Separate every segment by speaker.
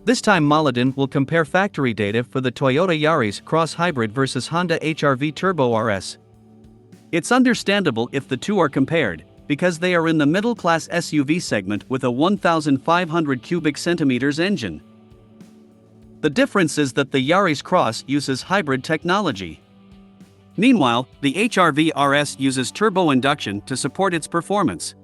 Speaker 1: This time Moladin will compare factory data for the Toyota Yaris-Cross-Hybrid versus Honda HR-V Turbo RS. It's understandable if the two are compared, because they are in the middle-class SUV segment with a 1,500 cubic centimeters engine. The difference is that the Yaris Cross uses hybrid technology. Meanwhile, the HR-V RS uses turbo induction to support its performance.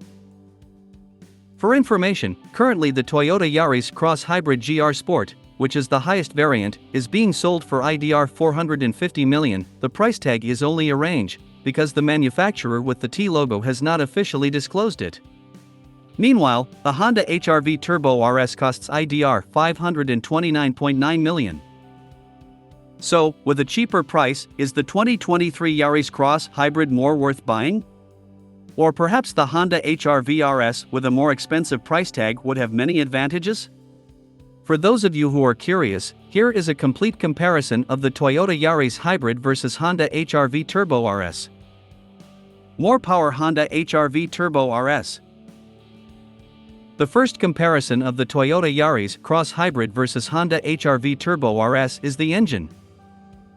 Speaker 1: For information, currently the Toyota Yaris-Cross-Hybrid GR Sport, which is the highest variant, is being sold for IDR 450 million. The price tag is only a range, because the manufacturer with the T logo has not officially disclosed it. Meanwhile, the Honda HR-V Turbo RS costs IDR 529.9 million. So, with a cheaper price, is the 2023 Yaris Cross Hybrid more worth buying? Or perhaps the Honda HR-V RS with a more expensive price tag would have many advantages? For those of you who are curious, here is a complete comparison of the Toyota Yaris Hybrid versus Honda HR-V Turbo RS. More power Honda HR-V Turbo RS. The first comparison of the Toyota Yaris-Cross-Hybrid versus Honda HR-V Turbo RS is the engine.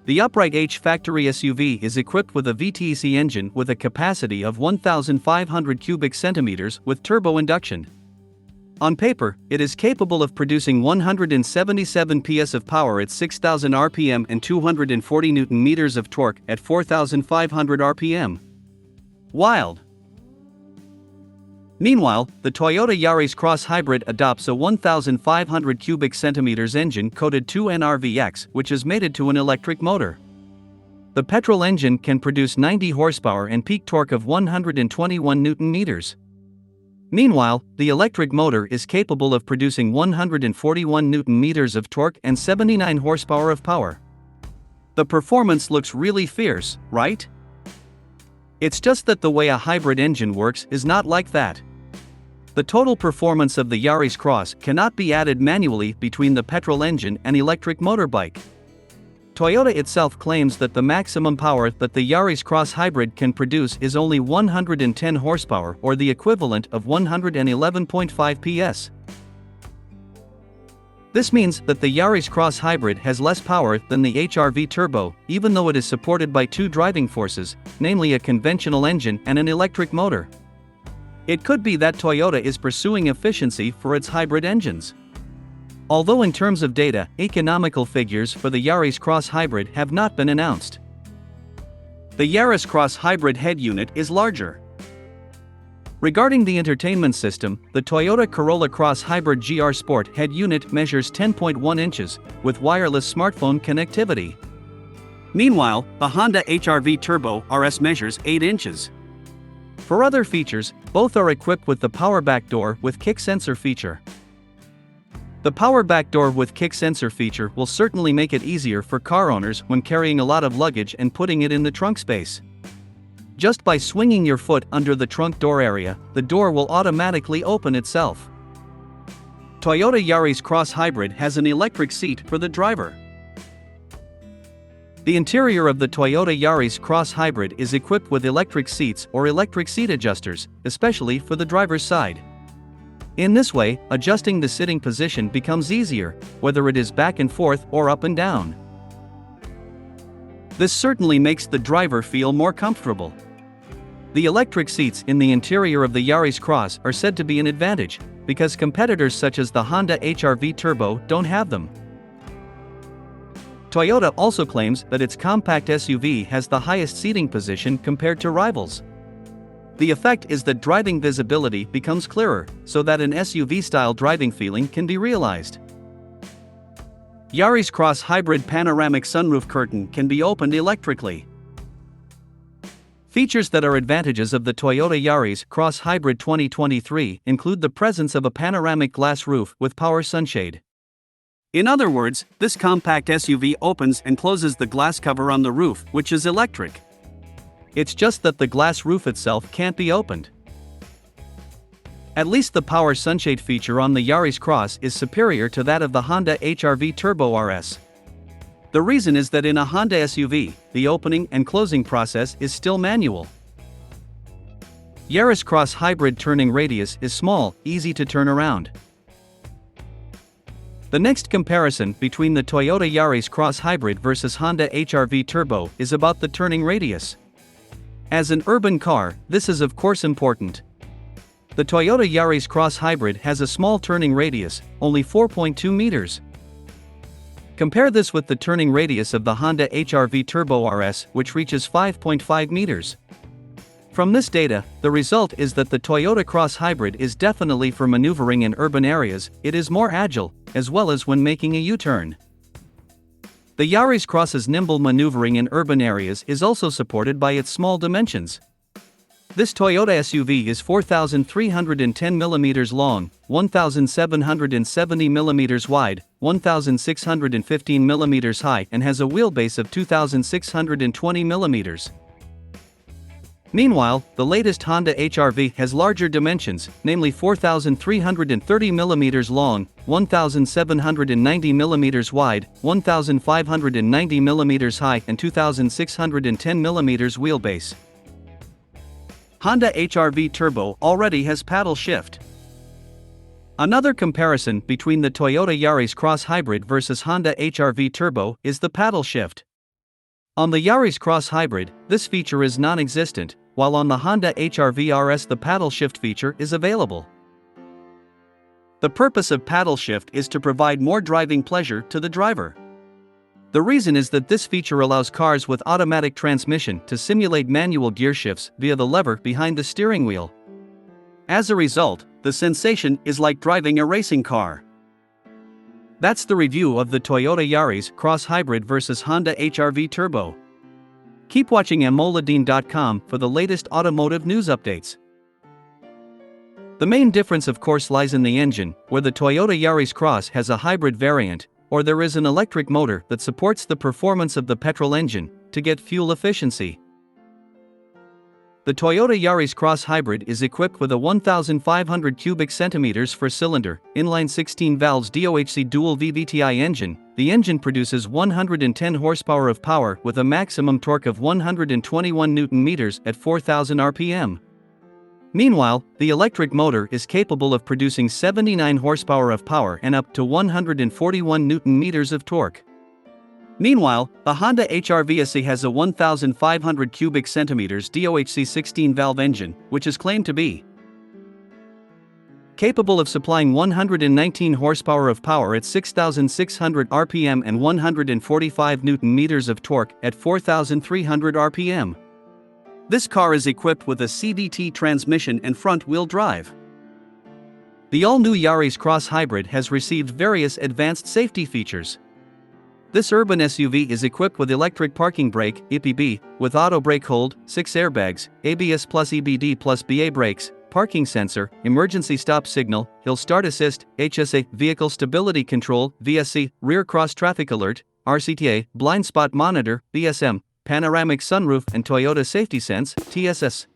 Speaker 1: The upright H factory SUV is equipped with a VTEC engine with a capacity of 1,500 cubic centimeters with turbo induction. On paper, it is capable of producing 177 PS of power at 6,000 RPM and 240 Nm of torque at 4,500 RPM. Wild! Meanwhile, the Toyota Yaris Cross-Hybrid adopts a 1,500 cubic centimeters engine coated 2NRVX, which is mated to an electric motor. The petrol engine can produce 90 horsepower and peak torque of 121 Nm. Meanwhile, the electric motor is capable of producing 141 Nm of torque and 79 horsepower of power. The performance looks really fierce, right? It's just that the way a hybrid engine works is not like that. The total performance of the Yaris Cross cannot be added manually between the petrol engine and electric motorbike. Toyota itself claims that the maximum power that the Yaris Cross-Hybrid can produce is only 110 horsepower or the equivalent of 111.5 PS. This means that the Yaris Cross-Hybrid has less power than the HR-V Turbo, even though it is supported by two driving forces, namely a conventional engine and an electric motor. It could be that Toyota is pursuing efficiency for its hybrid engines. Although in terms of data, economical figures for the Yaris Cross-Hybrid have not been announced. The Yaris Cross-Hybrid head unit is larger. Regarding the entertainment system, the Toyota Corolla Cross-Hybrid GR Sport head unit measures 10.1 inches, with wireless smartphone connectivity. Meanwhile, the Honda HR-V Turbo RS measures 8 inches. For other features, both are equipped with the power back door with kick sensor feature. The power back door with kick sensor feature will certainly make it easier for car owners when carrying a lot of luggage and putting it in the trunk space. Just by swinging your foot under the trunk door area, the door will automatically open itself. Toyota Yaris Cross-Hybrid has an electric seat for the driver. The interior of the Toyota Yaris Cross-Hybrid is equipped with electric seats or electric seat adjusters, especially for the driver's side. In this way, adjusting the sitting position becomes easier, whether it is back and forth or up and down. This certainly makes the driver feel more comfortable. The electric seats in the interior of the Yaris Cross are said to be an advantage, because competitors such as the Honda HR-V Turbo don't have them. Toyota also claims that its compact SUV has the highest seating position compared to rivals. The effect is that driving visibility becomes clearer, so that an SUV-style driving feeling can be realized. Yaris Cross-Hybrid panoramic sunroof curtain can be opened electrically. Features that are advantages of the Toyota Yaris Cross-Hybrid 2023 include the presence of a panoramic glass roof with power sunshade. In other words, this compact SUV opens and closes the glass cover on the roof, which is electric. It's just that the glass roof itself can't be opened. At least the power sunshade feature on the Yaris Cross is superior to that of the Honda HR-V Turbo RS. The reason is that in a Honda SUV, the opening and closing process is still manual. Yaris Cross-Hybrid turning radius is small, easy to turn around. The next comparison between the Toyota Yaris-Cross-Hybrid versus Honda HR-V Turbo is about the turning radius. As an urban car, this is of course important. The Toyota Yaris-Cross-Hybrid has a small turning radius, only 4.2 meters. Compare this with the turning radius of the Honda HR-V Turbo RS, which reaches 5.5 meters. From this data, the result is that the Toyota Cross-Hybrid is definitely for maneuvering in urban areas. It is more agile, as well as when making a U-turn. The Yaris Cross's nimble maneuvering in urban areas is also supported by its small dimensions. This Toyota SUV is 4,310 mm long, 1,770 mm wide, 1,615 mm high, and has a wheelbase of 2,620 mm. Meanwhile, the latest Honda HR-V has larger dimensions, namely 4,330 mm long, 1,790 mm wide, 1,590 mm high, and 2,610 mm wheelbase. Honda HR-V Turbo already has paddle shift. Another comparison between the Toyota Yaris Cross-Hybrid versus Honda HR-V Turbo is the paddle shift. On the Yaris Cross-Hybrid, this feature is non-existent, while on the Honda HR-V RS the paddle shift feature is available. The purpose of paddle shift is to provide more driving pleasure to the driver. The reason is that this feature allows cars with automatic transmission to simulate manual gear shifts via the lever behind the steering wheel. As a result, the sensation is like driving a racing car. That's the review of the Toyota Yaris Cross-Hybrid versus Honda HR-V Turbo. Keep watching Moladin.com for the latest automotive news updates. The main difference of course lies in the engine, where the Toyota Yaris Cross has a hybrid variant, or there is an electric motor that supports the performance of the petrol engine to get fuel efficiency. The Toyota Yaris Cross-Hybrid is equipped with a 1,500 cubic centimeters per cylinder, inline 16 valves DOHC dual VVTi engine. The engine produces 110 horsepower of power with a maximum torque of 121 Nm at 4,000 RPM. Meanwhile, the electric motor is capable of producing 79 horsepower of power and up to 141 Nm of torque. Meanwhile, the Honda HR-V SE has a 1,500 cubic centimeters DOHC 16-valve engine, which is claimed to be capable of supplying 119 horsepower of power at 6,600 RPM and 145 Nm of torque at 4,300 RPM. This car is equipped with a CVT transmission and front-wheel drive. The all-new Yaris Cross-Hybrid has received various advanced safety features. This urban SUV is equipped with electric parking brake (EPB), with auto brake hold, 6 airbags, ABS plus EBD plus BA brakes, parking sensor, emergency stop signal, hill start assist, HSA, vehicle stability control, VSC, rear cross traffic alert, RCTA, blind spot monitor, BSM, panoramic sunroof, and Toyota Safety Sense (TSS).